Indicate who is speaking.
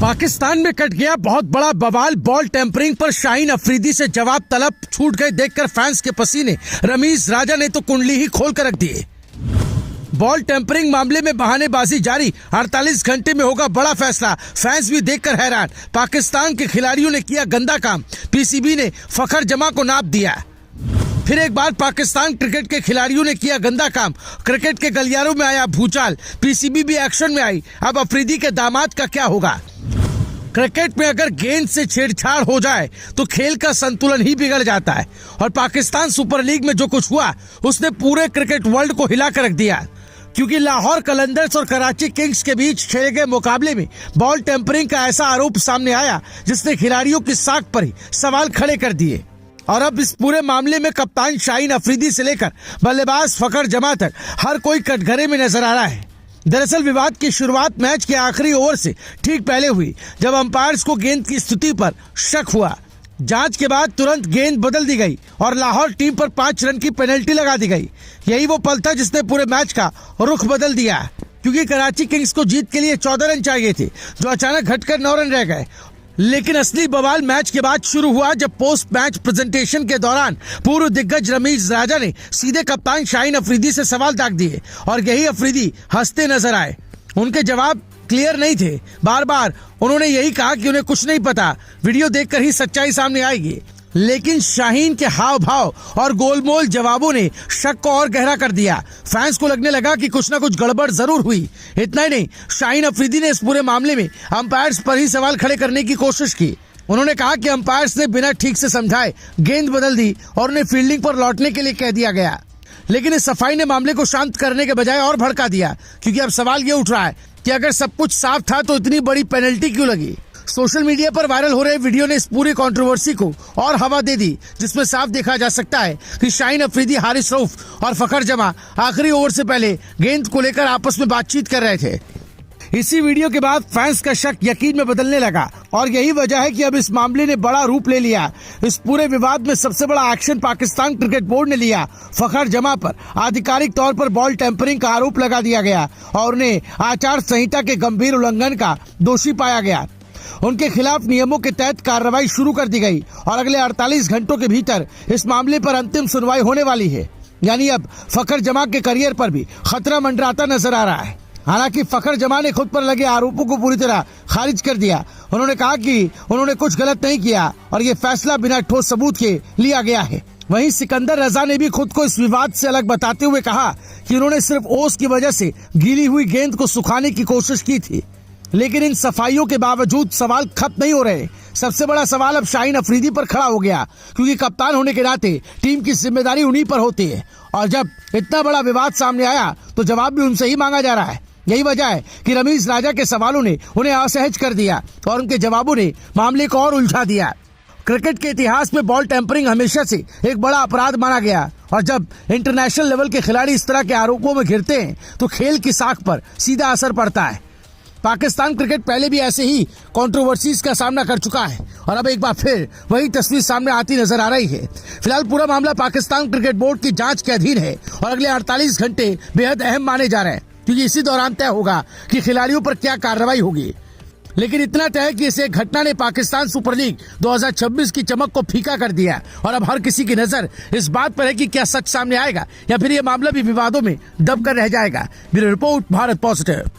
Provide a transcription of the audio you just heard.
Speaker 1: पाकिस्तान में कट गया बहुत बड़ा बवाल। बॉल टेम्परिंग पर शाहीन अफरीदी से जवाब तलब। छूट गए देखकर फैंस के पसीने। रमीज राजा ने तो कुंडली ही खोल कर रख दिए। बॉल टेम्परिंग मामले में बहानेबाजी जारी। 48 घंटे में होगा बड़ा फैसला। फैंस भी देखकर हैरान। पाकिस्तान के खिलाड़ियों ने किया गंदा काम। पीसीबी ने फखर जमा को नाप दिया। फिर एक बार पाकिस्तान क्रिकेट के खिलाड़ियों ने किया गंदा काम। क्रिकेट के गलियारों में आया भूचाल। पीसीबी भी एक्शन में आई। अब अफरीदी के दामाद का क्या होगा? क्रिकेट में अगर गेंद से छेड़छाड़ हो जाए तो खेल का संतुलन ही बिगड़ जाता है। और पाकिस्तान सुपर लीग में जो कुछ हुआ उसने पूरे क्रिकेट वर्ल्ड को हिला कर रख दिया। क्योंकि लाहौर कलंदर्स और कराची किंग्स के बीच खेले गए मुकाबले में बॉल टेम्परिंग का ऐसा आरोप सामने आया जिसने खिलाड़ियों की साख पर ही सवाल खड़े कर दिए। और अब इस पूरे मामले में कप्तान शाहीन अफरीदी से लेकर बल्लेबाज फखर जमा तक हर कोई कटघरे में नजर आ रहा है। दरअसल विवाद की शुरुआत मैच के आखिरी ओवर से ठीक पहले हुई, जब अंपायर्स को गेंद की स्थिति पर शक हुआ। जांच के बाद तुरंत गेंद बदल दी गई और लाहौर टीम पर 5 रन की पेनल्टी लगा दी गई। यही वो पल था जिसने पूरे मैच का रुख बदल दिया, क्योंकि कराची किंग्स को जीत के लिए 14 रन चाहिए थे, जो अचानक घटकर 9 रन रह गए। लेकिन असली बवाल मैच के बाद शुरू हुआ, जब पोस्ट मैच प्रेजेंटेशन के दौरान पूर्व दिग्गज रमीज राजा ने सीधे कप्तान शाहीन अफरीदी से सवाल दाग दिए। और यही अफरीदी हंसते नजर आए। उनके जवाब क्लियर नहीं थे। बार बार उन्होंने यही कहा कि उन्हें कुछ नहीं पता, वीडियो देखकर ही सच्चाई सामने आएगी। लेकिन शाहीन के हाव भाव और गोलमोल जवाबों ने शक को और गहरा कर दिया। फैंस को लगने लगा कि कुछ न कुछ गड़बड़ जरूर हुई। इतना ही नहीं, शाहीन अफरीदी ने इस पूरे मामले में अंपायर्स पर ही सवाल खड़े करने की कोशिश की। उन्होंने कहा कि अंपायर्स ने बिना ठीक से समझाए गेंद बदल दी और उन्हें फील्डिंग पर लौटने के लिए कह दिया गया। लेकिन इस सफाई ने मामले को शांत करने के बजाय और भड़का दिया, क्योंकि अब सवाल ये उठ रहा है कि अगर सब कुछ साफ था तो इतनी बड़ी पेनल्टी क्यों लगी? सोशल मीडिया पर वायरल हो रहे वीडियो ने इस पूरी कंट्रोवर्सी को और हवा दे दी, जिसमें साफ देखा जा सकता है कि शाहीन अफरीदी, हारिस रऊफ और फखर जमा आखिरी ओवर से पहले गेंद को लेकर आपस में बातचीत कर रहे थे। इसी वीडियो के बाद फैंस का शक यकीन में बदलने लगा और यही वजह है कि अब इस मामले ने बड़ा रूप ले लिया। इस पूरे विवाद में सबसे बड़ा एक्शन पाकिस्तान क्रिकेट बोर्ड ने लिया। फखर जमा पर आधिकारिक तौर पर बॉल टेम्परिंग का आरोप लगा दिया गया और उन्हें आचार संहिता के गंभीर उल्लंघन का दोषी पाया गया। उनके खिलाफ नियमों के तहत कार्रवाई शुरू कर दी गई और अगले 48 घंटों के भीतर इस मामले पर अंतिम सुनवाई होने वाली है। यानी अब फखर जमा के करियर पर भी खतरा मंडराता नजर आ रहा है। हालांकि फखर जमा ने खुद पर लगे आरोपों को पूरी तरह खारिज कर दिया। उन्होंने कहा कि उन्होंने कुछ गलत नहीं किया और ये फैसला बिना ठोस सबूत के लिया गया है। वहीं सिकंदर रजा ने भी खुद को इस विवाद से अलग बताते हुए कहा कि उन्होंने सिर्फ ओस की वजह से गीली हुई गेंद को सुखाने की कोशिश की थी। लेकिन इन सफाइयों के बावजूद सवाल खत्म नहीं हो रहे। सबसे बड़ा सवाल अब शाहीन अफरीदी पर खड़ा हो गया, क्योंकि कप्तान होने के नाते टीम की जिम्मेदारी उन्हीं पर होती है। और जब इतना बड़ा विवाद सामने आया तो जवाब भी उनसे ही मांगा जा रहा है। यही वजह है कि रमीज राजा के सवालों ने उन्हें असहज कर दिया और उनके जवाबों ने मामले को और उलझा दिया। क्रिकेट के इतिहास में बॉल टेम्परिंग हमेशा से एक बड़ा अपराध माना गया और जब इंटरनेशनल लेवल के खिलाड़ी इस तरह के आरोपों में घिरते हैं तो खेल की साख पर सीधा असर पड़ता है। पाकिस्तान क्रिकेट पहले भी ऐसे ही कंट्रोवर्सीज का सामना कर चुका है और अब एक बार फिर वही तस्वीर सामने आती नजर आ रही है। फिलहाल पूरा मामला पाकिस्तान क्रिकेट बोर्ड की जांच के अधीन है और अगले 48 घंटे बेहद अहम माने जा रहे हैं, क्योंकि इसी दौरान तय होगा कि खिलाड़ियों पर क्या कार्रवाई होगी। लेकिन इतना तय है कि इस एक घटना ने पाकिस्तान सुपर लीग 2026 की चमक को फीका कर दिया और अब हर किसी की नजर इस बात पर है कि क्या सच सामने आएगा या फिर ये मामला भी विवादों में दब कर रह जाएगा। Bureau report, Bharat positive.